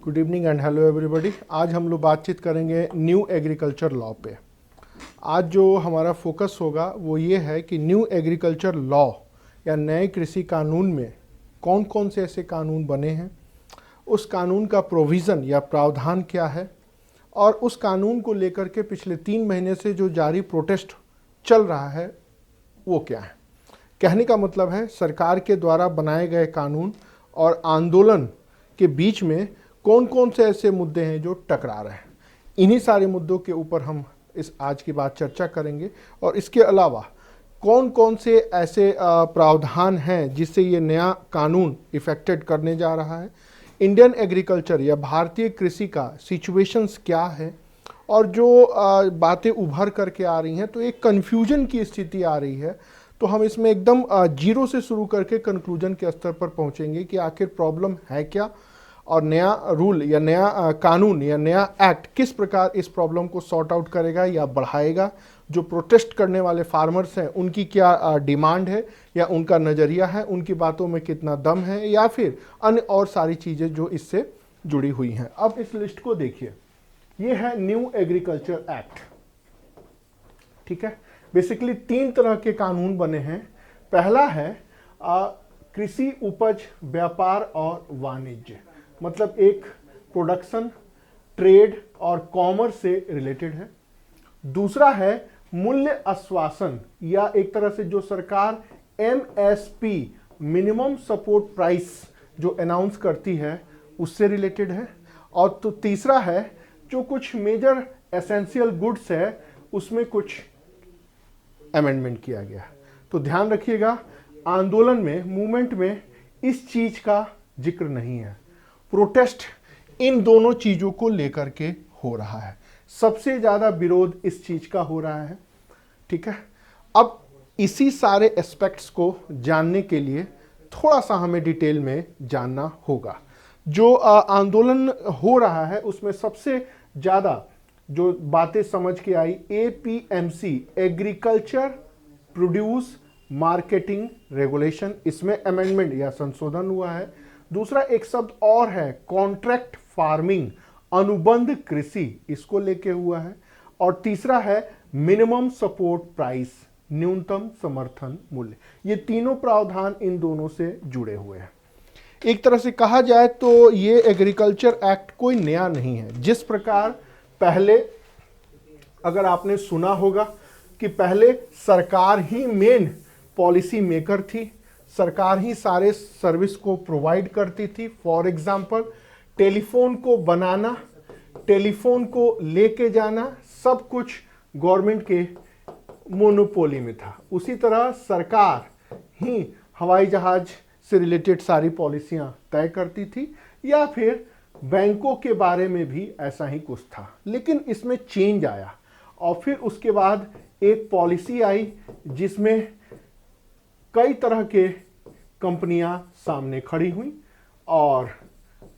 Good evening and hello everybody. आज हम लोग बातचीत करेंगे न्यू एग्रीकल्चर लॉ पे। आज जो हमारा फोकस होगा वो ये है कि न्यू एग्रीकल्चर लॉ या नए कृषि कानून में कौन कौन से ऐसे कानून बने हैं, उस कानून का प्रोविज़न या प्रावधान क्या है, और उस कानून को लेकर के पिछले 3 महीने से जो जारी प्रोटेस्ट चल रहा है वो क्या है। कहने का मतलब है सरकार के द्वारा बनाए गए कानून और आंदोलन के बीच में कौन कौन से ऐसे मुद्दे हैं जो टकरा रहे हैं। इन्हीं सारे मुद्दों के ऊपर हम इस आज की बात चर्चा करेंगे, और इसके अलावा कौन कौन से ऐसे प्रावधान हैं जिससे ये नया कानून इफेक्टेड करने जा रहा है, इंडियन एग्रीकल्चर या भारतीय कृषि का सिचुएशंस क्या है, और जो बातें उभर करके आ रही हैं तो एक कन्फ्यूजन की स्थिति आ रही है। तो हम इसमें एकदम जीरो से शुरू करके कंक्लूजन के स्तर पर पहुंचेंगे कि आखिर प्रॉब्लम है क्या, और नया रूल या नया कानून या नया एक्ट किस प्रकार इस प्रॉब्लम को सॉर्ट आउट करेगा या बढ़ाएगा। जो प्रोटेस्ट करने वाले फार्मर्स हैं उनकी क्या डिमांड है या उनका नज़रिया है, उनकी बातों में कितना दम है, या फिर अन्य और सारी चीज़ें जो इससे जुड़ी हुई हैं। अब इस लिस्ट को देखिए, ये है न्यू एग्रीकल्चर एक्ट। ठीक है, बेसिकली 3 तरह के कानून बने हैं। पहला है कृषि उपज व्यापार और वाणिज्य, मतलब एक प्रोडक्शन, ट्रेड और कॉमर्स से रिलेटेड है। दूसरा है मूल्य आश्वासन, या एक तरह से जो सरकार एमएसपी मिनिमम सपोर्ट प्राइस जो अनाउंस करती है उससे रिलेटेड है। और तो तीसरा है जो कुछ मेजर एसेंशियल गुड्स है उसमें कुछ अमेंडमेंट किया गया। तो ध्यान रखिएगा, आंदोलन में, मूवमेंट में इस चीज का जिक्र नहीं है। प्रोटेस्ट इन दोनों चीजों को लेकर के हो रहा है, सबसे ज्यादा विरोध इस चीज का हो रहा है। ठीक है, अब इसी सारे एस्पेक्ट्स को जानने के लिए थोड़ा सा हमें डिटेल में जानना होगा। जो आंदोलन हो रहा है उसमें सबसे ज्यादा जो बातें समझ के आई, APMC agriculture produce marketing regulation, इसमें अमेंडमेंट या संशोधन हुआ है। दूसरा एक शब्द और है कॉन्ट्रैक्ट फार्मिंग, अनुबंध कृषि, इसको लेके हुआ है। और तीसरा है मिनिमम सपोर्ट प्राइस, न्यूनतम समर्थन मूल्य। ये तीनों प्रावधान इन दोनों से जुड़े हुए हैं। एक तरह से कहा जाए तो ये एग्रीकल्चर एक्ट कोई नया नहीं है। जिस प्रकार पहले, अगर आपने सुना होगा कि पहले सरकार ही मेन पॉलिसी मेकर थी, सरकार ही सारे सर्विस को प्रोवाइड करती थी। फॉर एग्जांपल टेलीफोन को बनाना, टेलीफोन को लेके जाना, सब कुछ गवर्नमेंट के मोनोपोली में था। उसी तरह सरकार ही हवाई जहाज से रिलेटेड सारी पॉलिसियां तय करती थी, या फिर बैंकों के बारे में भी ऐसा ही कुछ था। लेकिन इसमें चेंज आया और फिर उसके बाद एक पॉलिसी आई जिसमें कई तरह के कंपनियां सामने खड़ी हुई, और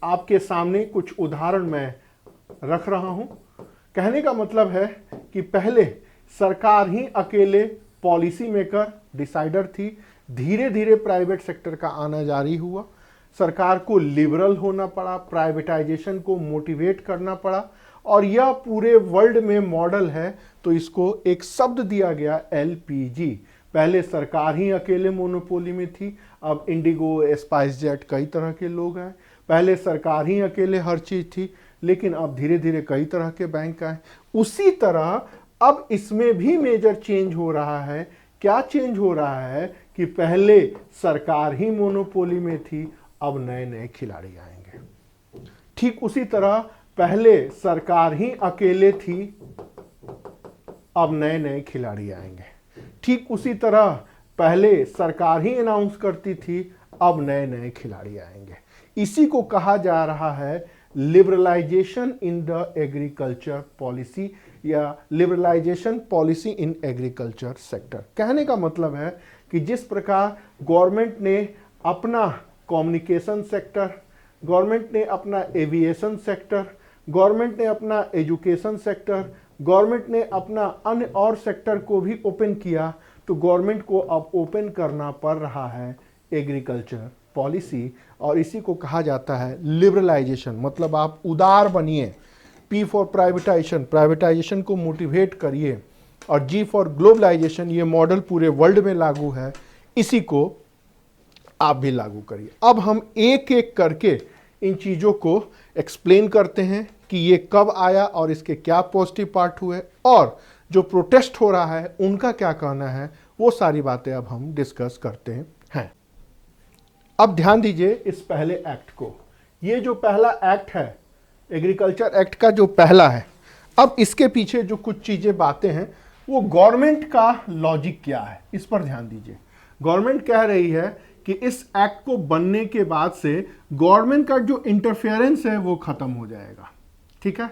आपके सामने कुछ उदाहरण मैं रख रहा हूं। कहने का मतलब है कि पहले सरकार ही अकेले पॉलिसी मेकर, डिसाइडर थी। धीरे धीरे प्राइवेट सेक्टर का आना जारी हुआ, सरकार को लिबरल होना पड़ा, प्राइवेटाइजेशन को मोटिवेट करना पड़ा, और यह पूरे वर्ल्ड में मॉडल है। तो इसको एक शब्द दिया गया एलपीजी। पहले सरकार ही अकेले मोनोपोली में थी, अब इंडिगो, स्पाइस जेट, कई तरह के लोग हैं। पहले सरकार ही अकेले हर चीज थी, लेकिन अब धीरे धीरे कई तरह के बैंक आए। उसी तरह अब इसमें भी मेजर चेंज हो रहा है। क्या चेंज हो रहा है कि पहले सरकार ही मोनोपोली में थी, अब नए नए खिलाड़ी आएंगे। ठीक उसी तरह पहले सरकार ही अकेले थी, अब नए नए खिलाड़ी आएंगे। ठीक उसी तरह पहले सरकार ही अनाउंस करती थी, अब नए नए खिलाड़ी आएंगे। इसी को कहा जा रहा है liberalisation in the agriculture policy, या liberalisation policy in agriculture sector. कहने का मतलब है कि जिस प्रकार गवर्नमेंट ने अपना कम्युनिकेशन सेक्टर, गवर्नमेंट ने अपना एविएशन सेक्टर, गवर्नमेंट ने अपना एजुकेशन सेक्टर, गवर्नमेंट ने अपना अन्य और सेक्टर को भी ओपन किया, तो गवर्नमेंट को अब ओपन करना पड़ रहा है एग्रीकल्चर पॉलिसी, और इसी को कहा जाता है लिबरलाइजेशन। मतलब आप उदार बनिए। P फॉर प्राइवेटाइजेशन, प्राइवेटाइजेशन को मोटिवेट करिए, और G फॉर ग्लोबलाइजेशन, ये मॉडल पूरे वर्ल्ड में लागू है, इसी को आप भी लागू करिए। अब हम एक एक करके इन चीज़ों को एक्सप्लेन करते हैं कि ये कब आया और इसके क्या पॉजिटिव पार्ट हुए, और जो प्रोटेस्ट हो रहा है उनका क्या कहना है, वो सारी बातें अब हम डिस्कस करते हैं। अब ध्यान दीजिए इस पहले एक्ट को। ये जो पहला एक्ट है, एग्रीकल्चर एक्ट का जो पहला है, अब इसके पीछे जो कुछ चीज़ें बातें हैं, वो गवर्नमेंट का लॉजिक क्या है, इस पर ध्यान दीजिए। गवर्नमेंट कह रही है कि इस एक्ट को बनने के बाद से गवर्नमेंट का जो इंटरफेरेंस है वो खत्म हो जाएगा। ठीक है,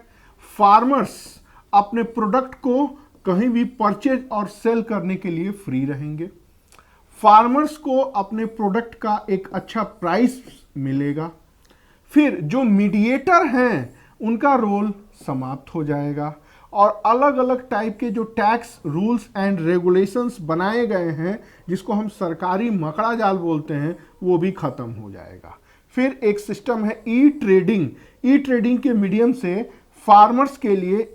फार्मर्स अपने प्रोडक्ट को कहीं भी परचेज और सेल करने के लिए फ्री रहेंगे। फार्मर्स को अपने प्रोडक्ट का एक अच्छा प्राइस मिलेगा। फिर जो मीडिएटर हैं उनका रोल समाप्त हो जाएगा, और अलग अलग टाइप के जो टैक्स रूल्स एंड रेगुलेशंस बनाए गए हैं, जिसको हम सरकारी मकड़ा जाल बोलते हैं, वो भी खत्म हो जाएगा। फिर एक सिस्टम है ई ट्रेडिंग। ई ट्रेडिंग के मीडियम से फार्मर्स के लिए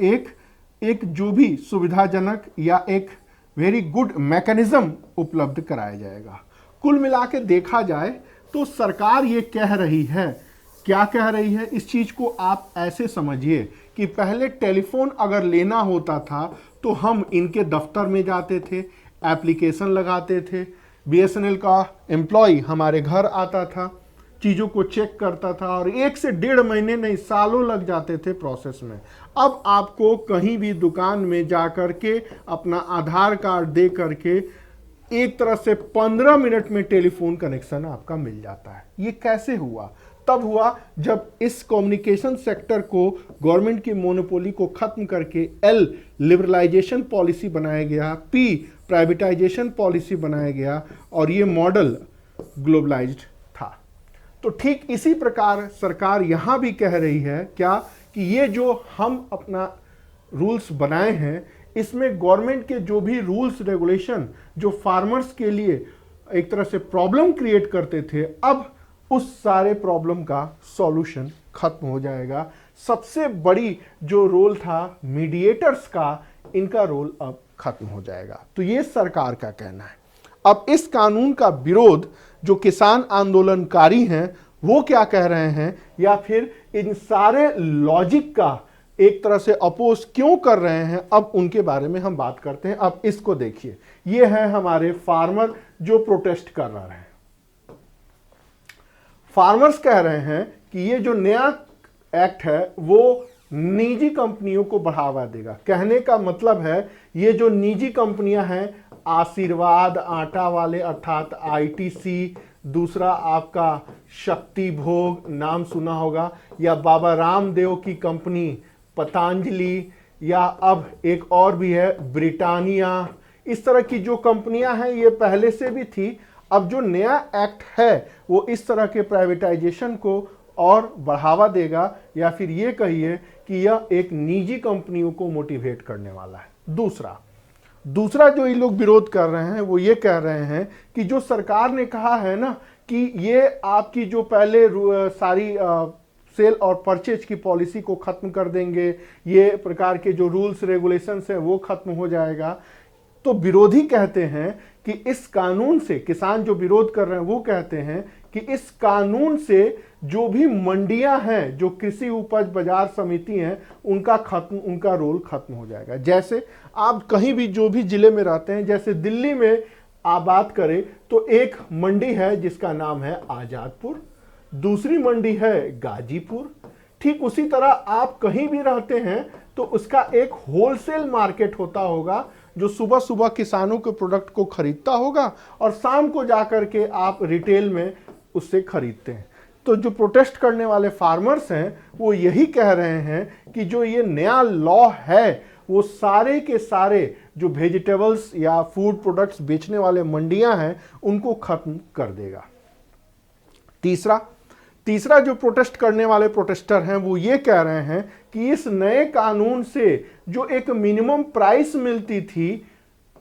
एक जो भी सुविधाजनक या एक वेरी गुड मैकेनिज्म उपलब्ध कराया जाएगा। कुल मिला के देखा जाए तो सरकार ये कह रही है, क्या कह रही है, इस चीज को आप ऐसे समझिए कि पहले टेलीफोन अगर लेना होता था तो हम इनके दफ्तर में जाते थे, एप्लीकेशन लगाते थे, BSNL का एम्प्लॉय हमारे घर आता था, चीज़ों को चेक करता था, और 1 से 1.5 महीने नहीं सालों लग जाते थे प्रोसेस में। अब आपको कहीं भी दुकान में जा कर के अपना आधार कार्ड दे करके एक तरह से 15 मिनट में टेलीफोन कनेक्शन आपका मिल जाता है। ये कैसे हुआ? तब हुआ जब इस कम्युनिकेशन सेक्टर को गवर्नमेंट की मोनोपोली को खत्म करके L लिबरलाइजेशन पॉलिसी बनाया गया, P प्राइवेटाइजेशन पॉलिसी बनाया गया, और ये मॉडल ग्लोबलाइज्ड था। तो ठीक इसी प्रकार सरकार यहां भी कह रही है क्या, कि ये जो हम अपना रूल्स बनाए हैं, इसमें गवर्नमेंट के जो भी रूल्स रेगुलेशन जो फार्मर्स के लिए एक तरह से प्रॉब्लम क्रिएट करते थे, अब उस सारे प्रॉब्लम का सॉल्यूशन खत्म हो जाएगा। सबसे बड़ी जो रोल था मीडिएटर्स का, इनका रोल अब खत्म हो जाएगा। तो ये सरकार का कहना है। अब इस कानून का विरोध जो किसान आंदोलनकारी हैं वो क्या कह रहे हैं, या फिर इन सारे लॉजिक का एक तरह से अपोज क्यों कर रहे हैं, अब उनके बारे में हम बात करते हैं। अब इसको देखिए, ये है हमारे फार्मर जो प्रोटेस्ट कर रहे हैं। फार्मर्स कह रहे हैं कि ये जो नया एक्ट है वो निजी कंपनियों को बढ़ावा देगा। कहने का मतलब है ये जो निजी कंपनियां हैं, आशीर्वाद आटा वाले अर्थात ITC, दूसरा आपका शक्ति भोग नाम सुना होगा, या बाबा रामदेव की कंपनी पतंजलि, या अब एक और भी है ब्रिटानिया, इस तरह की जो कंपनियां हैं ये पहले से भी थी। अब जो नया एक्ट है वो इस तरह के प्राइवेटाइजेशन को और बढ़ावा देगा, या फिर ये कहिए कि यह एक निजी कंपनियों को मोटिवेट करने वाला है। दूसरा जो ये लोग विरोध कर रहे हैं वो ये कह रहे हैं कि जो सरकार ने कहा है ना कि ये आपकी जो पहले सारी सेल और परचेज की पॉलिसी को खत्म कर देंगे, ये प्रकार के जो रूल्स रेगुलेशंस है वो खत्म हो जाएगा। तो विरोधी कहते हैं कि इस कानून से, किसान जो विरोध कर रहे हैं वो कहते हैं कि इस कानून से जो भी मंडियां हैं, जो कृषि उपज बाजार समिति हैं, उनका रोल खत्म हो जाएगा। जैसे आप कहीं भी जो भी जिले में रहते हैं, जैसे दिल्ली में आप बात करें तो एक मंडी है जिसका नाम है आजादपुर, दूसरी मंडी है गाजीपुर। ठीक उसी तरह आप कहीं भी रहते हैं तो उसका एक होलसेल मार्केट होता होगा जो सुबह सुबह किसानों के प्रोडक्ट को खरीदता होगा और शाम को जाकर के आप रिटेल में उससे खरीदते हैं। तो जो प्रोटेस्ट करने वाले फार्मर्स हैं वो यही कह रहे हैं कि जो ये नया लॉ है वो सारे के सारे जो वेजिटेबल्स या फूड प्रोडक्ट्स बेचने वाले मंडियां हैं उनको खत्म कर देगा। तीसरा जो प्रोटेस्ट करने वाले प्रोटेस्टर हैं वो ये कह रहे हैं कि इस नए कानून से जो एक मिनिमम प्राइस मिलती थी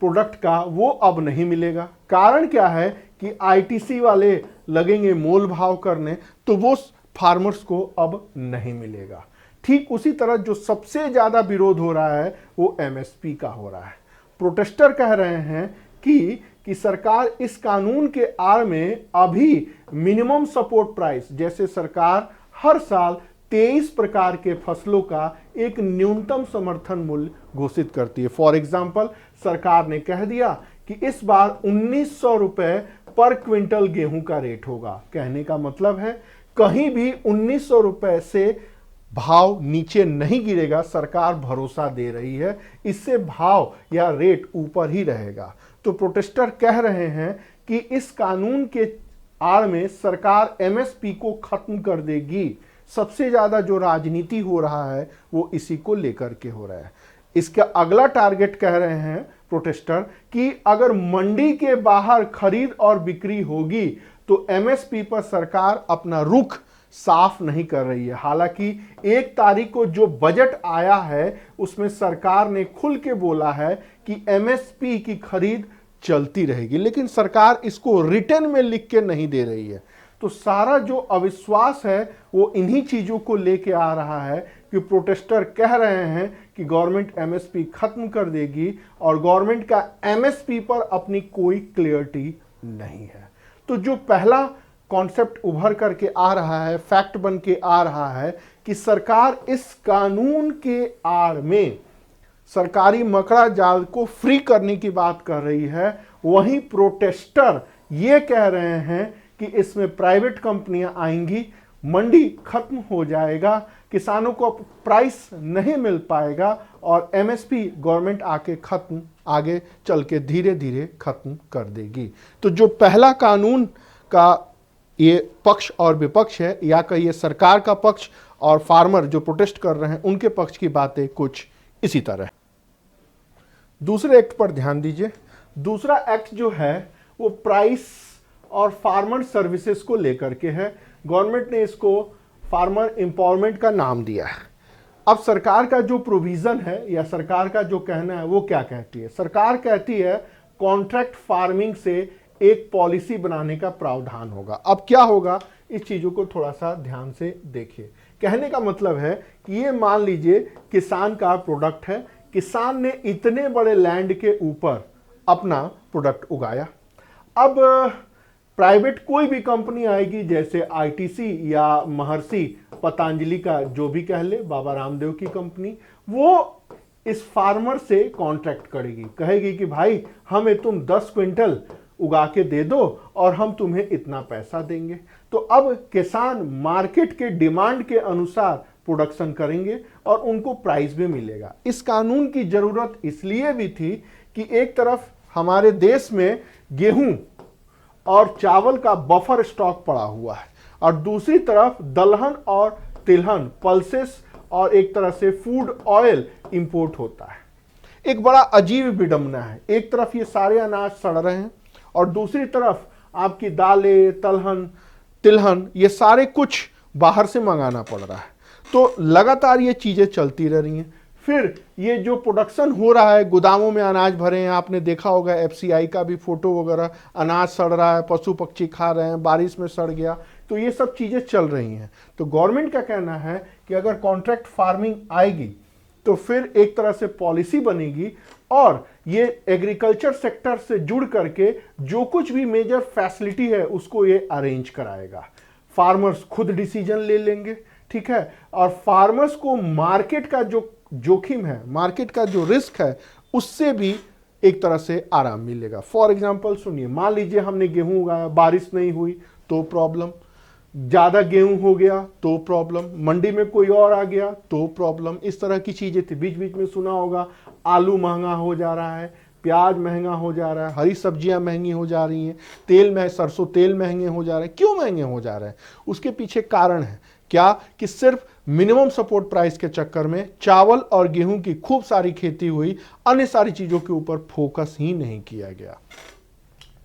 प्रोडक्ट का वो अब नहीं मिलेगा। कारण क्या है कि आईटीसी वाले लगेंगे मोल भाव करने, तो वो फार्मर्स को अब नहीं मिलेगा। ठीक उसी तरह जो सबसे ज्यादा विरोध हो रहा है वो एमएसपी का हो रहा है। प्रोटेस्टर कह रहे हैं कि सरकार इस कानून के आड़ में अभी मिनिमम सपोर्ट प्राइस, जैसे सरकार हर साल 23 प्रकार के फसलों का एक न्यूनतम समर्थन मूल्य घोषित करती है। फॉर एग्जाम्पल, सरकार ने कह दिया कि इस बार 1900 रुपए पर क्विंटल गेहूं का रेट होगा। कहने का मतलब है कहीं भी 1900 रुपए से भाव नीचे नहीं गिरेगा, सरकार भरोसा दे रही है, इससे भाव या रेट ऊपर ही रहेगा। तो प्रोटेस्टर कह रहे हैं कि इस कानून के आड़ में सरकार एमएसपी को खत्म कर देगी। सबसे ज्यादा जो राजनीति हो रहा है वो इसी को लेकर के हो रहा है। इसका अगला टारगेट कह रहे हैं प्रोटेस्टर कि अगर मंडी के बाहर खरीद और बिक्री होगी तो एमएसपी पर सरकार अपना रुख साफ नहीं कर रही है। हालांकि 1 तारीख को जो बजट आया है उसमें सरकार ने खुल के बोला है कि एमएसपी की खरीद चलती रहेगी, लेकिन सरकार इसको रिटर्न में लिख के नहीं दे रही है। तो सारा जो अविश्वास है वो इन्हीं चीजों को लेके आ रहा है कि प्रोटेस्टर कह रहे हैं कि गवर्नमेंट एमएसपी खत्म कर देगी और गवर्नमेंट का एमएसपी पर अपनी कोई क्लियरिटी नहीं है। तो जो पहला कॉन्सेप्ट उभर करके आ रहा है, फैक्ट बन के आ रहा है कि सरकार इस कानून के आड़ में सरकारी मकड़ा जाल को फ्री करने की बात कर रही है। वहीं प्रोटेस्टर ये कह रहे हैं कि इसमें प्राइवेट कंपनियां आएंगी, मंडी खत्म हो जाएगा, किसानों को प्राइस नहीं मिल पाएगा और एमएसपी गवर्नमेंट आगे चल के धीरे धीरे खत्म कर देगी। तो जो पहला कानून का ये पक्ष और विपक्ष है, या कहिए सरकार का पक्ष और फार्मर जो प्रोटेस्ट कर रहे हैं उनके पक्ष की बातें कुछ इसी तरह। दूसरे एक्ट पर ध्यान दीजिए। दूसरा एक्ट जो है वो प्राइस और फार्मर सर्विसेज को लेकर के है। गवर्नमेंट ने इसको फार्मर एम्पावरमेंट का नाम दिया है। अब सरकार का जो प्रोविजन है या सरकार का जो कहना है वो क्या कहती है? सरकार कहती है कॉन्ट्रैक्ट फार्मिंग से एक पॉलिसी बनाने का प्रावधान होगा। अब क्या होगा, इस चीजों को थोड़ा सा ध्यान से देखिए। कहने का मतलब है कि ये मान लीजिए किसान का प्रोडक्ट है, किसान ने इतने बड़े लैंड के ऊपर अपना प्रोडक्ट उगाया। अब प्राइवेट कोई भी कंपनी आएगी, जैसे आईटीसी या महर्षि पतंजलि का जो भी कह ले, बाबा रामदेव की कंपनी, वो इस फार्मर से कॉन्ट्रैक्ट करेगी, कहेगी कि भाई हमें तुम 10 क्विंटल उगा के दे दो और हम तुम्हें इतना पैसा देंगे। तो अब किसान मार्केट के डिमांड के अनुसार प्रोडक्शन करेंगे और उनको प्राइस भी मिलेगा। इस कानून की जरूरत इसलिए भी थी कि एक तरफ हमारे देश में गेहूं और चावल का बफर स्टॉक पड़ा हुआ है और दूसरी तरफ दलहन और तिलहन, पल्सेस और एक तरह से फूड ऑयल इंपोर्ट होता है। एक बड़ा अजीब विडंबना है, एक तरफ ये सारे अनाज सड़ रहे हैं और दूसरी तरफ आपकी दालें, तिलहन ये सारे कुछ बाहर से मंगाना पड़ रहा है। तो लगातार ये चीजें चलती रह रही हैं। फिर ये जो प्रोडक्शन हो रहा है, गोदामों में अनाज भरे हैं, आपने देखा होगा एफसीआई का भी फोटो वगैरह, अनाज सड़ रहा है, पशु पक्षी खा रहे हैं, बारिश में सड़ गया, तो ये सब चीजें चल रही हैं। तो गवर्नमेंट का कहना है कि अगर कॉन्ट्रैक्ट फार्मिंग आएगी तो फिर एक तरह से पॉलिसी बनेगी और ये एग्रीकल्चर सेक्टर से जुड़ करके जो कुछ भी मेजर फैसिलिटी है उसको ये अरेंज कराएगा। फार्मर्स खुद डिसीजन ले लेंगे, ठीक है, और फार्मर्स को मार्केट का जो जोखिम है, मार्केट का जो रिस्क है, उससे भी एक तरह से आराम मिलेगा। फॉर एग्जांपल सुनिए, मान लीजिए हमने गेहूं उगाया, बारिश नहीं हुई तो प्रॉब्लम, ज्यादा गेहूं हो गया तो प्रॉब्लम, मंडी में कोई और आ गया तो प्रॉब्लम, इस तरह की चीजें थी। बीच बीच में सुना होगा आलू महंगा हो जा रहा है, प्याज महंगा हो जा रहा है, हरी सब्जियां महंगी हो जा रही हैं, सरसों तेल महंगे हो जा रहे हैं। क्यों महंगे हो जा रहे हैं? उसके पीछे कारण है क्या कि सिर्फ मिनिमम सपोर्ट प्राइस के चक्कर में चावल और गेहूं की खूब सारी खेती हुई, अन्य सारी चीजों के ऊपर फोकस ही नहीं किया गया।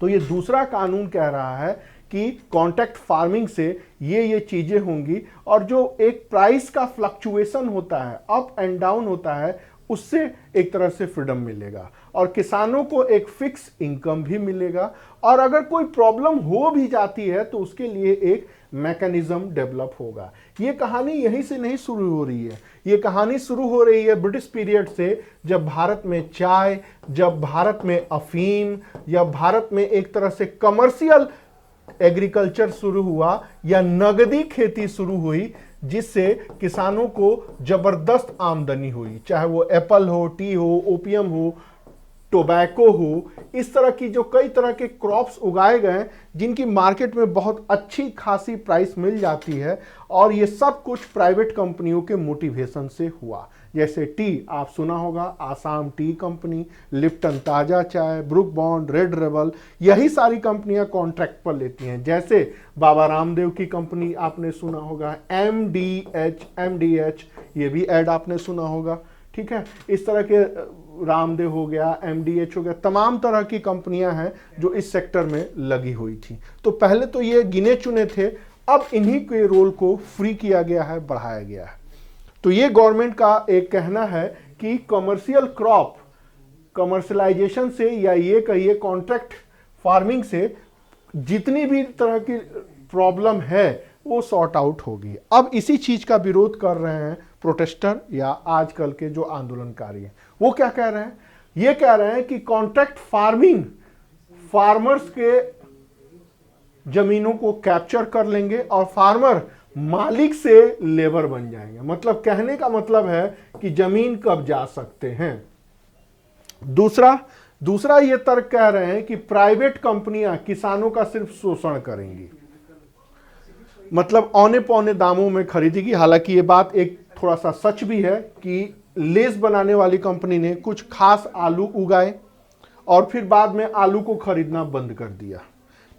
तो ये दूसरा कानून कह रहा है कि कॉन्ट्रैक्ट फार्मिंग से ये चीजें होंगी और जो एक प्राइस का फ्लक्चुएशन होता है, अप एंड डाउन होता है, उससे एक तरह से फ्रीडम मिलेगा और किसानों को एक फिक्स इनकम भी मिलेगा। और अगर कोई प्रॉब्लम हो भी जाती है तो उसके लिए एक मैकेनिज्म डेवलप होगा। ये कहानी यहीं से नहीं शुरू हो रही है, ये कहानी शुरू हो रही है ब्रिटिश पीरियड से, जब भारत में चाय, जब भारत में अफीम, या भारत में एक तरह से कमर्शियल एग्रीकल्चर शुरू हुआ या नगदी खेती शुरू हुई, जिससे किसानों को जबरदस्त आमदनी हुई। चाहे वो एप्पल हो, टी हो, ओपियम हो, टोबैको हो, इस तरह की जो कई तरह के क्रॉप्स उगाए गए जिनकी मार्केट में बहुत अच्छी खासी प्राइस मिल जाती है। और ये सब कुछ प्राइवेट कंपनियों के मोटिवेशन से हुआ। जैसे टी आप सुना होगा, आसाम टी कंपनी, लिप्टन ताजा चाय, ब्रुक बॉन्ड, रेड रेबल, यही सारी कंपनियां कॉन्ट्रैक्ट पर लेती हैं। जैसे बाबा रामदेव की कंपनी आपने सुना होगा, एमडीएच, ये भी ऐड आपने सुना होगा, ठीक है। इस तरह के रामदेव हो गया, एमडीएच हो गया, तमाम तरह की कंपनियां हैं जो इस सेक्टर में लगी हुई थी। तो पहले तो ये गिने चुने थे, अब इन्हीं के रोल को फ्री किया गया है, बढ़ाया गया है। तो ये गवर्नमेंट का एक कहना है कि कमर्शियल क्रॉप कमर्शलाइजेशन से, या ये कहिए कॉन्ट्रैक्ट फार्मिंग से, जितनी भी तरह की प्रॉब्लम है वो सॉर्ट आउट होगी। अब इसी चीज का विरोध कर रहे हैं प्रोटेस्टर या आजकल के जो आंदोलनकारी हैं। वो क्या कह रहे हैं? ये कह रहे हैं कि कॉन्ट्रैक्ट फार्मिंग फार्मर्स के जमीनों को कैप्चर कर लेंगे और फार्मर मालिक से लेबर बन जाएंगे। मतलब कहने का मतलब है कि जमीन कब जा सकते हैं। दूसरा ये तर्क कह रहे हैं कि प्राइवेट कंपनियां किसानों का सिर्फ शोषण करेंगी, मतलब औने पौने दामों में खरीदेगी। हालांकि ये बात एक थोड़ा सा सच भी है कि लेस बनाने वाली कंपनी ने कुछ खास आलू उगाए और फिर बाद में आलू को खरीदना बंद कर दिया।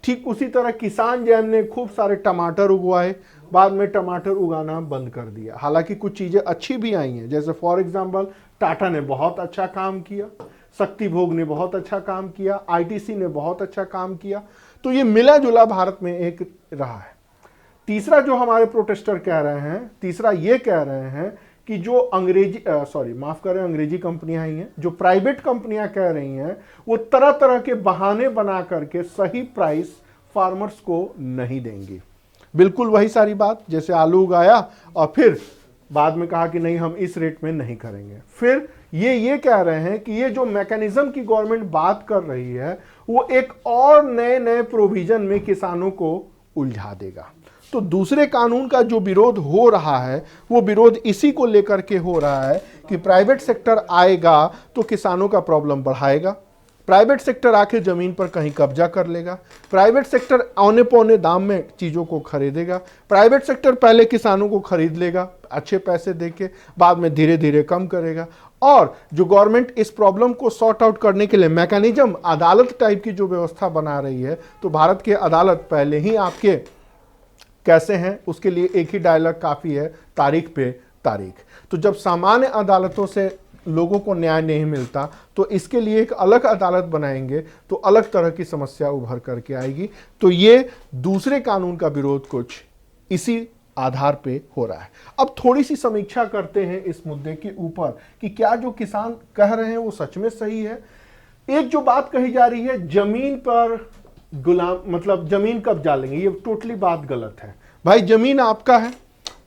ठीक उसी तरह किसान जैम ने खूब सारे टमाटर उगवाए, बाद में टमाटर उगाना बंद कर दिया। हालांकि कुछ चीजें अच्छी भी आई हैं, जैसे फॉर एग्जांपल टाटा ने बहुत अच्छा काम किया, शक्ति भोग ने बहुत अच्छा काम किया, आईटीसी ने बहुत अच्छा काम किया। तो ये मिला जुला भारत में एक रहा है। तीसरा जो हमारे प्रोटेस्टर कह रहे हैं, तीसरा ये कह रहे हैं कि जो अंग्रेजी कंपनियां ही हैं, जो प्राइवेट कंपनियां कह रही हैं, वो तरह तरह के बहाने बना करके सही प्राइस फार्मर्स को नहीं देंगे। बिल्कुल वही सारी बात, जैसे आलू उगाया और फिर बाद में कहा कि नहीं हम इस रेट में नहीं करेंगे। फिर ये कह रहे हैं कि ये जो मैकेनिज्म की गवर्नमेंट बात कर रही है वो एक और नए नए प्रोविजन में किसानों को उलझा देगा। तो दूसरे कानून का जो विरोध हो रहा है वो विरोध इसी को लेकर के हो रहा है कि प्राइवेट सेक्टर आएगा तो किसानों का प्रॉब्लम बढ़ाएगा, प्राइवेट सेक्टर आके जमीन पर कहीं कब्जा कर लेगा, प्राइवेट सेक्टर औने पौने दाम में चीजों को खरीदेगा, प्राइवेट सेक्टर पहले किसानों को खरीद लेगा अच्छे पैसे देके, बाद में धीरे धीरे कम करेगा। और जो गवर्नमेंट इस प्रॉब्लम को सॉर्ट आउट करने के लिए मैकेनिज्म अदालत टाइप की जो व्यवस्था बना रही है, तो भारत के अदालत पहले ही आपके कैसे हैं उसके लिए एक ही डायलॉग काफी है, तारीख पे तारीख। तो जब सामान्य अदालतों से लोगों को न्याय नहीं मिलता तो इसके लिए एक अलग अदालत बनाएंगे तो अलग तरह की समस्या उभर करके आएगी। तो ये दूसरे कानून का विरोध कुछ इसी आधार पे हो रहा है। अब थोड़ी सी समीक्षा करते हैं इस मुद्दे के ऊपर कि क्या जो किसान कह रहे हैं वो सच में सही है। एक जो बात कही जा रही है जमीन पर गुलाम, मतलब जमीन कब्जा लेंगे, ये टोटली बात गलत है। भाई जमीन आपका है,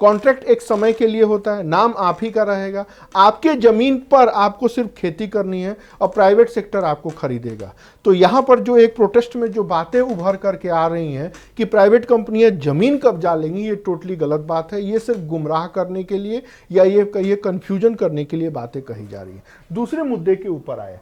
कॉन्ट्रैक्ट एक समय के लिए होता है, नाम आप ही का रहेगा, आपके जमीन पर आपको सिर्फ खेती करनी है और प्राइवेट सेक्टर आपको खरीदेगा। तो यहां पर जो एक प्रोटेस्ट में जो बातें उभर करके आ रही हैं कि प्राइवेट कंपनियां जमीन कब्जा लेंगी, ये टोटली गलत बात है। ये सिर्फ गुमराह करने के लिए या ये कहिए कंफ्यूजन करने के लिए बातें कही जा रही है। दूसरे मुद्दे के ऊपर आए,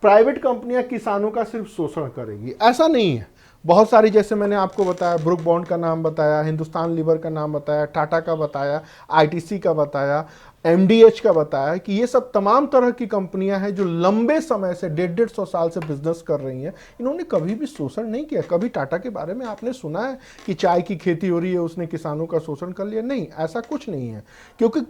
प्राइवेट कंपनियां किसानों का सिर्फ शोषण करेगी, ऐसा नहीं है। बहुत सारी, जैसे मैंने आपको बताया, ब्रुक बॉन्ड का नाम बताया, हिंदुस्तान लीवर का नाम बताया, टाटा का बताया, आईटीसी का बताया, एमडीएच का बताया, कि ये सब तमाम तरह की कंपनियां हैं जो लंबे समय से 150-150 साल से बिजनेस कर रही हैं। इन्होंने कभी भी शोषण नहीं किया। कभी टाटा के बारे में आपने सुना है कि चाय की खेती हो रही है उसने किसानों का शोषण कर लिया? नहीं, ऐसा कुछ नहीं है, क्योंकि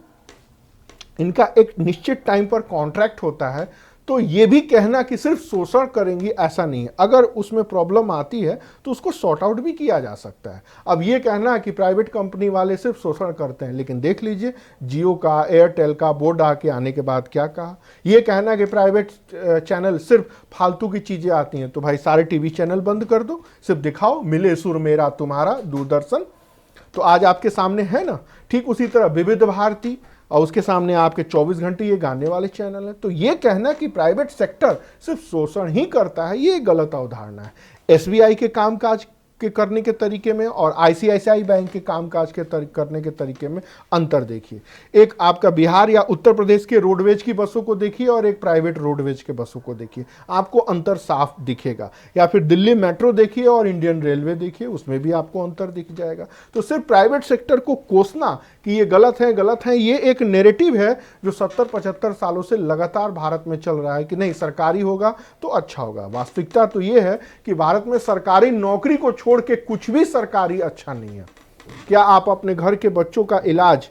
इनका एक निश्चित टाइम पर कॉन्ट्रैक्ट होता है। तो ये भी कहना कि सिर्फ शोषण करेंगी ऐसा नहीं है, अगर उसमें प्रॉब्लम आती है तो उसको सॉर्ट आउट भी किया जा सकता है। अब ये कहना कि प्राइवेट कंपनी वाले सिर्फ शोषण करते हैं, लेकिन देख लीजिए जियो का, एयरटेल का बोर्ड आके आने के बाद क्या कहा। ये कहना कि प्राइवेट चैनल सिर्फ फालतू की चीजें आती हैं, तो भाई सारे टीवी चैनल बंद कर दो, सिर्फ दिखाओ मिले सुर मेरा तुम्हारा दूरदर्शन, तो आज आपके सामने है ना। ठीक उसी तरह विविध भारती, और उसके सामने आपके 24 घंटे ये गाने वाले चैनल हैं। तो ये कहना कि प्राइवेट सेक्टर सिर्फ शोषण ही करता है, ये गलत अवधारणा है। एसबीआई के कामकाज के करने के तरीके में और आईसीआईसीआई बैंक के कामकाज के करने के तरीके में अंतर देखिए। एक आपका बिहार या उत्तर प्रदेश के रोडवेज की बसों को देखिए और एक प्राइवेट रोडवेज के बसों को देखिए, आपको अंतर साफ दिखेगा। या फिर दिल्ली मेट्रो देखिए और इंडियन रेलवे देखिए, उसमें भी आपको अंतर दिख जाएगा। तो सिर्फ प्राइवेट सेक्टर को कोसना कि ये गलत है, ये एक नैरेटिव है जो 70-75 सालों से लगातार भारत में चल रहा है कि नहीं सरकारी होगा तो अच्छा होगा। वास्तविकता तो ये है कि भारत में सरकारी नौकरी को छोड़ के कुछ भी सरकारी अच्छा नहीं है। क्या आप अपने घर के बच्चों का इलाज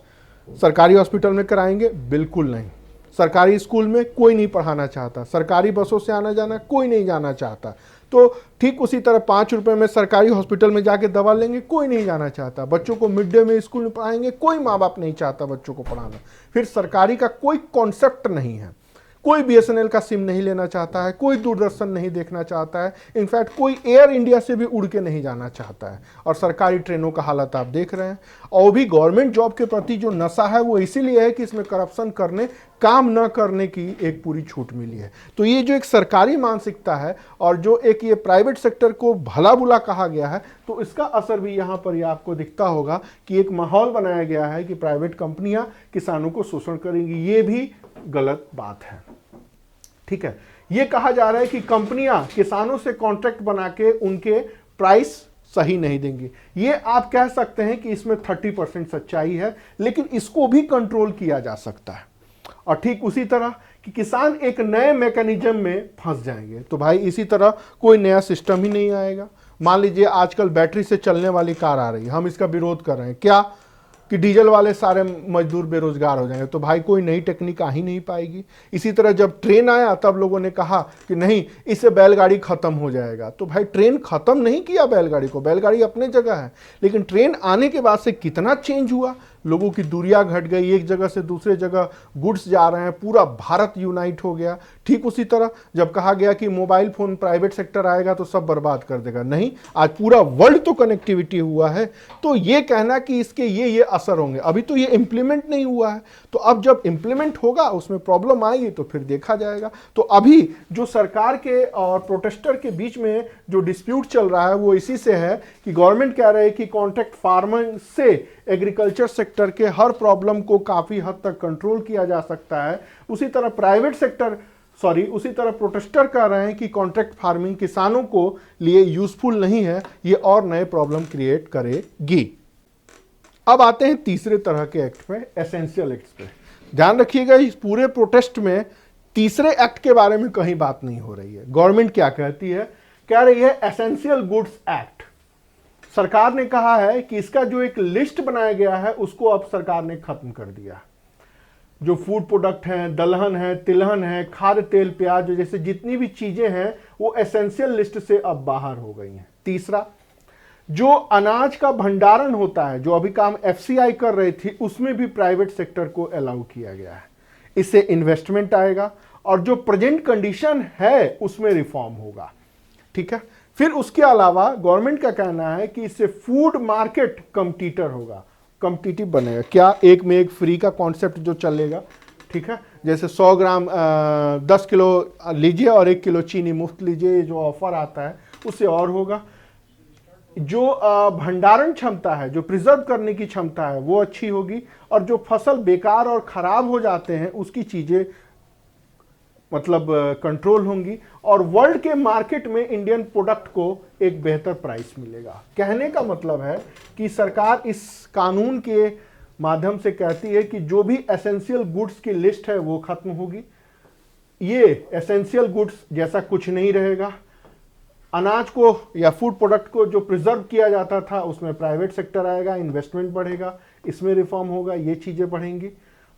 सरकारी हॉस्पिटल में कराएंगे? बिल्कुल नहीं। सरकारी स्कूल में कोई नहीं पढ़ाना चाहता, सरकारी बसों से आना जाना कोई नहीं जाना चाहता। तो ठीक उसी तरह 5 रुपए में सरकारी हॉस्पिटल में जाके दवा लेंगे, कोई नहीं जाना चाहता। बच्चों को मिड डे में स्कूल में पढ़ाएंगे, कोई माँ बाप नहीं चाहता बच्चों को पढ़ाना। फिर सरकारी का कोई कॉन्सेप्ट नहीं है, कोई बीएसएनएल का सिम नहीं लेना चाहता है, कोई दूरदर्शन नहीं देखना चाहता है, इनफैक्ट कोई एयर इंडिया से भी उड़ के नहीं जाना चाहता है। और सरकारी ट्रेनों का हालत आप देख रहे हैं। और भी गवर्नमेंट जॉब के प्रति जो नशा है वो इसीलिए है कि इसमें करप्शन करने, काम न करने की एक पूरी छूट मिली है। तो ये जो एक सरकारी मानसिकता है और जो एक ये प्राइवेट सेक्टर को भला बुला कहा गया है, तो इसका असर भी यहाँ पर ये आपको दिखता होगा कि एक माहौल बनाया गया है कि प्राइवेट कंपनियां किसानों को शोषण करेंगी। ये भी गलत बात है। ठीक है, ये कहा जा रहा है कि कंपनियां किसानों से कॉन्ट्रैक्ट बना के उनके प्राइस सही नहीं देंगी। ये आप कह सकते हैं कि इसमें 30% सच्चाई है, लेकिन इसको भी कंट्रोल किया जा सकता है। और ठीक उसी तरह कि किसान एक नए मैकेनिज्म में फंस जाएंगे। तो भाई इसी तरह कोई नया सिस्टम ही नहीं आएगा। मान लीजिए आजकल बैटरी से चलने वाली कार आ रही है, हम इसका विरोध कर रहे हैं क्या कि डीजल वाले सारे मजदूर बेरोजगार हो जाएंगे, तो भाई कोई नई टेक्निक आ ही नहीं पाएगी। इसी तरह जब ट्रेन आया तब लोगों ने कहा कि नहीं इससे बैलगाड़ी खत्म हो जाएगा, तो भाई ट्रेन खत्म नहीं किया बैलगाड़ी को, बैलगाड़ी अपने जगह है, लेकिन ट्रेन आने के बाद से कितना चेंज हुआ, लोगों की दूरियां घट गई, एक जगह से दूसरे जगह गुड्स जा रहे हैं, पूरा भारत यूनाइट हो गया। ठीक उसी तरह जब कहा गया कि मोबाइल फोन प्राइवेट सेक्टर आएगा तो सब बर्बाद कर देगा, नहीं, आज पूरा वर्ल्ड तो कनेक्टिविटी हुआ है। तो ये कहना कि इसके ये असर होंगे, अभी तो ये इंप्लीमेंट नहीं हुआ है, तो अब जब इंप्लीमेंट होगा उसमें प्रॉब्लम आएगी तो फिर देखा जाएगा। तो अभी जो सरकार के और प्रोटेस्टर के बीच में जो डिस्प्यूट चल रहा है वो इसी से है कि गवर्नमेंट कह रहे हैं कि कॉन्ट्रैक्ट फार्मिंग से एग्रीकल्चर सेक्टर के हर प्रॉब्लम को काफी हद तक कंट्रोल किया जा सकता है। उसी तरह प्रोटेस्टर कह रहे हैं कि कॉन्ट्रैक्ट फार्मिंग किसानों को लिए यूजफुल नहीं है, ये और नए प्रॉब्लम क्रिएट करेगी। अब आते हैं तीसरे तरह के एक्ट पे, एसेंशियल एक्ट पे। ध्यान रखिएगा इस पूरे प्रोटेस्ट में तीसरे एक्ट के बारे में कहीं बात नहीं हो रही है। गवर्नमेंट क्या कहती है, कह रही है एसेंशियल गुड्स एक्ट। सरकार ने कहा है कि इसका जो एक लिस्ट बनाया गया है उसको अब सरकार ने खत्म कर दिया। जो फूड प्रोडक्ट हैं, दलहन है, तिलहन है, खाद्य तेल, प्याज जैसे जितनी भी चीजें हैं वो एसेंशियल लिस्ट से अब बाहर हो गई हैं। तीसरा, जो अनाज का भंडारण होता है, जो अभी काम एफसीआई कर रही थी, उसमें भी प्राइवेट सेक्टर को अलाउ किया गया है। इससे इन्वेस्टमेंट आएगा और जो प्रेजेंट कंडीशन है उसमें रिफॉर्म होगा। ठीक है, फिर उसके अलावा गवर्नमेंट का कहना है कि इससे फूड मार्केट कॉम्पिटिटर होगा, कॉम्पिटिटिव बनेगा। क्या एक में एक फ्री का कॉन्सेप्ट जो चलेगा, ठीक है, जैसे 100 ग्राम 10 किलो लीजिए और 1 किलो चीनी मुफ्त लीजिए, जो ऑफर आता है उससे और होगा। जो भंडारण क्षमता है, जो प्रिजर्व करने की क्षमता है वो अच्छी होगी, और जो फसल बेकार और खराब हो जाते हैं उसकी चीजें मतलब कंट्रोल होंगी, और वर्ल्ड के मार्केट में इंडियन प्रोडक्ट को एक बेहतर प्राइस मिलेगा। कहने का मतलब है कि सरकार इस कानून के माध्यम से कहती है कि जो भी एसेंशियल गुड्स की लिस्ट है वो खत्म होगी। ये एसेंशियल गुड्स जैसा कुछ नहीं रहेगा। अनाज को या फूड प्रोडक्ट को जो प्रिजर्व किया जाता था उसमें प्राइवेट सेक्टर आएगा, इन्वेस्टमेंट बढ़ेगा, इसमें रिफॉर्म होगा, ये चीजें बढ़ेंगी।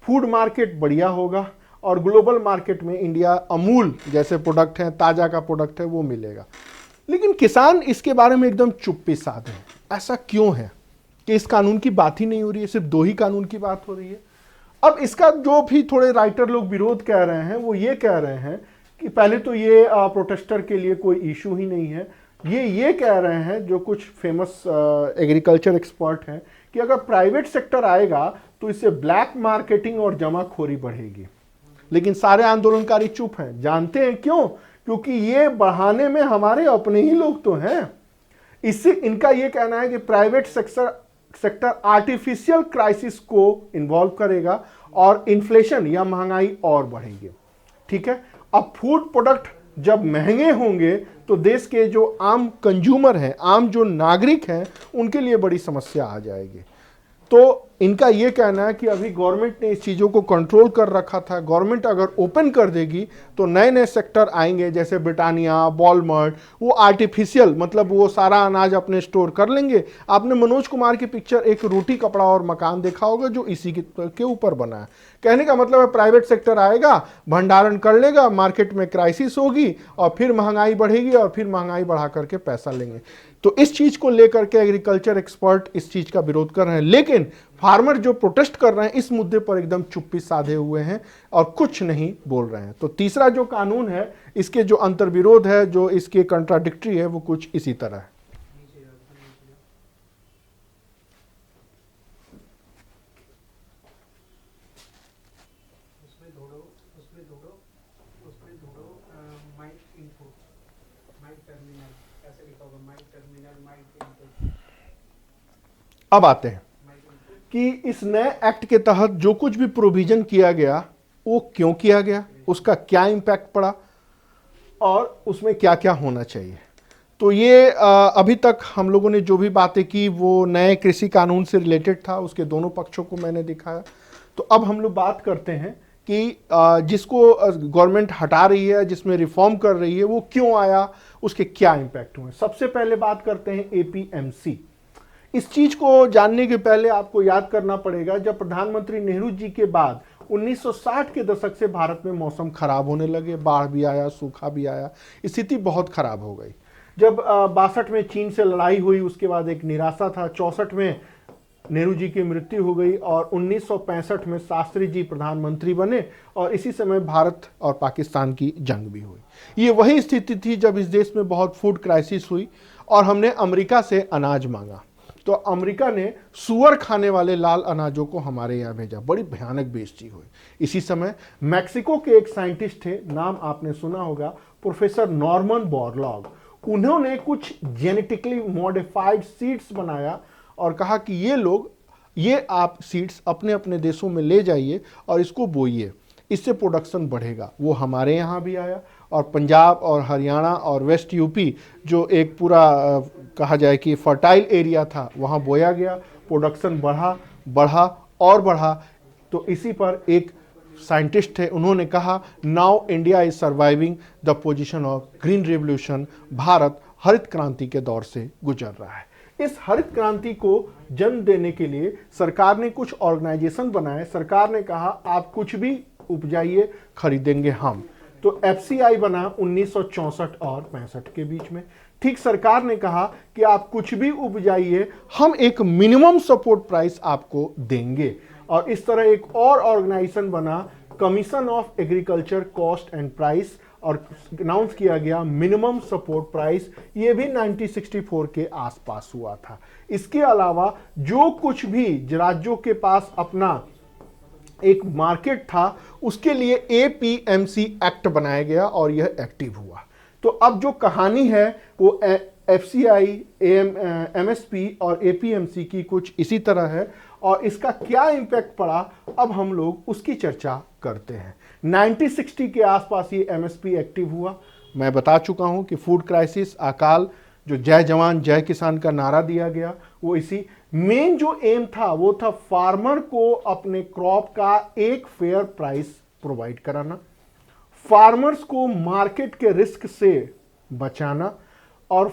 फूड मार्केट बढ़िया होगा और ग्लोबल मार्केट में इंडिया अमूल जैसे प्रोडक्ट हैं, ताजा का प्रोडक्ट है, वो मिलेगा। लेकिन किसान इसके बारे में एकदम चुप्पी साधे हैं। ऐसा क्यों है कि इस कानून की बात ही नहीं हो रही है, सिर्फ 2 ही कानून की बात हो रही है। अब इसका जो भी थोड़े राइटर लोग विरोध कह रहे हैं वो ये कह रहे हैं कि पहले तो ये प्रोटेस्टर के लिए कोई इशू ही नहीं है। ये कह रहे हैं जो कुछ फेमस एग्रीकल्चर एक्सपर्ट हैं कि अगर प्राइवेट सेक्टर आएगा तो इससे ब्लैक मार्केटिंग और जमाखोरी बढ़ेगी। लेकिन सारे आंदोलनकारी चुप हैं। जानते हैं क्यों? क्योंकि ये बढ़ाने में हमारे अपने ही लोग तो हैं। इससे इनका ये कहना है कि प्राइवेट सेक्टर आर्टिफिशियल क्राइसिस को इन्वॉल्व करेगा और इन्फ्लेशन या महंगाई और बढ़ेगी। ठीक है, अब फूड प्रोडक्ट जब महंगे होंगे तो देश के जो आम कंज्यूमर हैं, आम जो नागरिक हैं, उनके लिए बड़ी समस्या आ जाएगी। तो इनका ये कहना है कि अभी गवर्नमेंट ने इस चीज़ों को कंट्रोल कर रखा था। गवर्नमेंट अगर ओपन कर देगी तो नए नए सेक्टर आएंगे, जैसे ब्रिटानिया, वॉलमार्ट, वो आर्टिफिशियल मतलब वो सारा अनाज अपने स्टोर कर लेंगे। आपने मनोज कुमार की पिक्चर एक रोटी कपड़ा और मकान देखा होगा जो इसी के ऊपर बना है। कहने का मतलब है प्राइवेट सेक्टर आएगा, भंडारण कर लेगा, मार्केट में क्राइसिस होगी और फिर महंगाई बढ़ेगी और फिर महंगाई बढ़ा करके पैसा लेंगे। तो इस चीज को लेकर के एग्रीकल्चर एक्सपर्ट इस चीज का विरोध कर रहे हैं। लेकिन फार्मर जो प्रोटेस्ट कर रहे हैं इस मुद्दे पर एकदम चुप्पी साधे हुए हैं और कुछ नहीं बोल रहे हैं। तो तीसरा जो कानून है, इसके जो अंतर्विरोध है, जो इसके कंट्राडिक्टरी है, वो कुछ इसी तरह है। अब आते हैं कि इस नए एक्ट के तहत जो कुछ भी प्रोविजन किया गया वो क्यों किया गया, उसका क्या इंपैक्ट पड़ा और उसमें क्या क्या होना चाहिए। तो ये अभी तक हम लोगों ने जो भी बातें की वो नए कृषि कानून से रिलेटेड था, उसके दोनों पक्षों को मैंने दिखाया। तो अब हम लोग बात करते हैं कि जिसको गवर्नमेंट हटा रही है, जिसमें रिफॉर्म कर रही है, वो क्यों आया, उसके क्या इंपैक्ट हुए। सबसे पहले बात करते हैं एपीएमसी। इस चीज को जानने के पहले आपको याद करना पड़ेगा, जब प्रधानमंत्री नेहरू जी के बाद 1960 के दशक से भारत में मौसम खराब होने लगे, बाढ़ भी आया, सूखा भी आया, स्थिति बहुत खराब हो गई। जब 62 में चीन से लड़ाई हुई, उसके बाद एक निराशा था। 64 में नेहरू जी की मृत्यु हो गई और 1965 में शास्त्री जी प्रधानमंत्री बने और इसी समय भारत और पाकिस्तान की जंग भी हुई। ये वही स्थिति थी जब इस देश में बहुत फूड क्राइसिस हुई और हमने अमेरिका से अनाज मांगा। तो अमेरिका ने सुअर खाने वाले लाल अनाजों को हमारे यहाँ भेजा, बड़ी भयानक बेइज्जती हुई। इसी समय मैक्सिको के एक साइंटिस्ट थे, नाम आपने सुना होगा, प्रोफेसर नॉर्मन बोरलॉग। उन्होंने कुछ जेनेटिकली मॉडिफाइड सीड्स बनाया और कहा कि ये आप सीड्स अपने अपने देशों में ले जाइए और इसको बोइए, इससे प्रोडक्शन बढ़ेगा। वो हमारे यहाँ भी आया और पंजाब और हरियाणा और वेस्ट यूपी जो एक पूरा कहा जाए कि फर्टाइल एरिया था, वहाँ बोया गया, प्रोडक्शन बढ़ा और बढ़ा। तो इसी पर एक साइंटिस्ट थे, उन्होंने कहा now India is surviving the position of green revolution. Bharat हरित क्रांति के दौर से गुजर रहा है। इस हरित क्रांति को जन्म देने के लिए सरकार ने कुछ ऑर्गेनाइजेशन बनाए। सरकार ने कहा आप कुछ भी उपजाइए, खरीदेंगे हम। तो एफसीआई बना 1964 और 65 के बीच में। ठीक सरकार ने कहा कि आप कुछ भी उपजाइए, हम एक मिनिमम सपोर्ट प्राइस आपको देंगे। और इस तरह एक और ऑर्गेनाइजेशन बना, commission of agriculture cost and price, और अनाउंस किया गया मिनिमम सपोर्ट प्राइस। ये भी 1964 के आसपास हुआ था। इसके अलावा जो कुछ भी राज्यों के पास अपना एक मार्केट था, उसके लिए एपीएमसी एक्ट बनाया गया और यह एक्टिव हुआ। तो अब जो कहानी है वो एफसीआई, एमएसपी और एपीएमसी की कुछ इसी तरह है और इसका क्या इंपैक्ट पड़ा, अब हम लोग उसकी चर्चा करते हैं। 1960 के आसपास ये एमएसपी एक्टिव हुआ। मैं बता चुका हूं कि फूड क्राइसिस, अकाल, जो जय जवान जय किसान का नारा दिया गया, वो इसी मेन जो एम था वो था फार्मर को अपने क्रॉप का एक फेयर प्राइस प्रोवाइड कराना, फार्मर्स को मार्केट के रिस्क से बचाना। और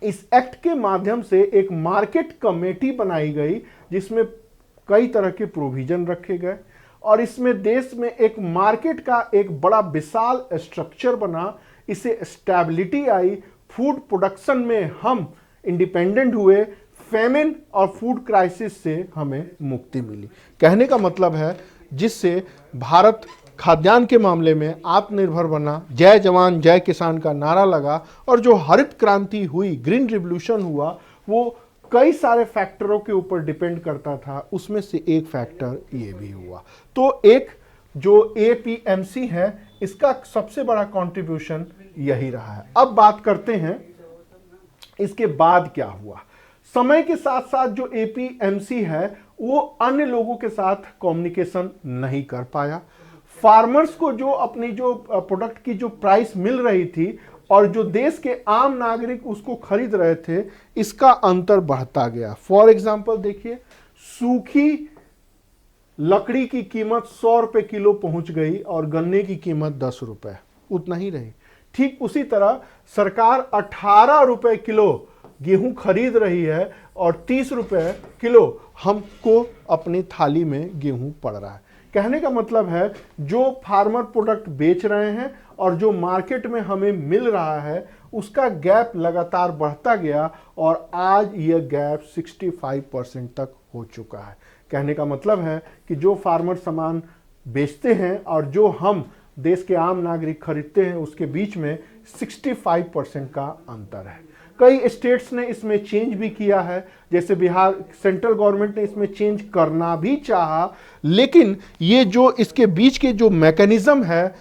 इस एक्ट के माध्यम से एक मार्केट कमेटी बनाई गई जिसमें कई तरह के प्रोविजन रखे गए। और इसमें देश में एक मार्केट का एक बड़ा विशाल स्ट्रक्चर बना, इसे स्टेबिलिटी आई, फूड प्रोडक्शन में हम इंडिपेंडेंट हुए, फेमिन और फूड क्राइसिस से हमें मुक्ति मिली। कहने का मतलब है जिससे भारत खाद्यान्न के मामले में आत्मनिर्भर बना, जय जवान जय किसान का नारा लगा, और जो हरित क्रांति हुई, ग्रीन रिवॉल्यूशन हुआ, वो कई सारे फैक्टरों के ऊपर डिपेंड करता था, उसमें से एक फैक्टर ये भी हुआ। तो एक जो एपीएमसी है इसका सबसे बड़ा कंट्रीब्यूशन यही रहा है। अब बात करते हैं इसके बाद क्या हुआ। समय के साथ साथ जो एपीएमसी है वो अन्य लोगों के साथ कम्युनिकेशन नहीं कर पाया। फार्मर्स को जो अपनी जो प्रोडक्ट की जो प्राइस मिल रही थी और जो देश के आम नागरिक उसको खरीद रहे थे, इसका अंतर बढ़ता गया। फॉर एग्जांपल देखिए, सूखी लकड़ी की कीमत 100 रुपए किलो पहुंच गई और गन्ने की कीमत 10 रुपए, उतना ही रही। ठीक उसी तरह सरकार 18 रुपए किलो गेहूं खरीद रही है और 30 रुपए किलो हमको अपनी थाली में गेहूं पड़ रहा है। कहने का मतलब है जो फार्मर प्रोडक्ट बेच रहे हैं और जो मार्केट में हमें मिल रहा है उसका गैप लगातार बढ़ता गया और आज यह गैप 65% तक हो चुका है। कहने का मतलब है कि जो फार्मर सामान बेचते हैं और जो हम देश के आम नागरिक खरीदते हैं उसके बीच में 65% का अंतर है। कई स्टेट्स ने इसमें चेंज भी किया है, जैसे बिहार, सेंट्रल गवर्नमेंट ने इसमें चेंज करना भी चाहा, लेकिन ये जो इसके बीच के जो मैकेनिज्म है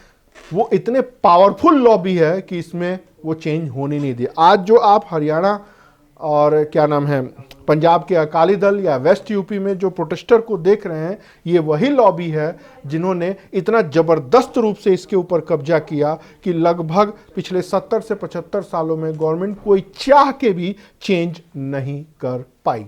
वो इतने पावरफुल लॉबी है कि इसमें वो चेंज होने नहीं दिया। आज जो आप हरियाणा और क्या नाम है पंजाब के अकाली दल या वेस्ट यूपी में जो प्रोटेस्टर को देख रहे हैं, ये वही लॉबी है जिन्होंने इतना जबरदस्त रूप से इसके ऊपर कब्जा किया कि लगभग पिछले 70 से 75 सालों में गवर्नमेंट कोई चाह के भी चेंज नहीं कर पाई।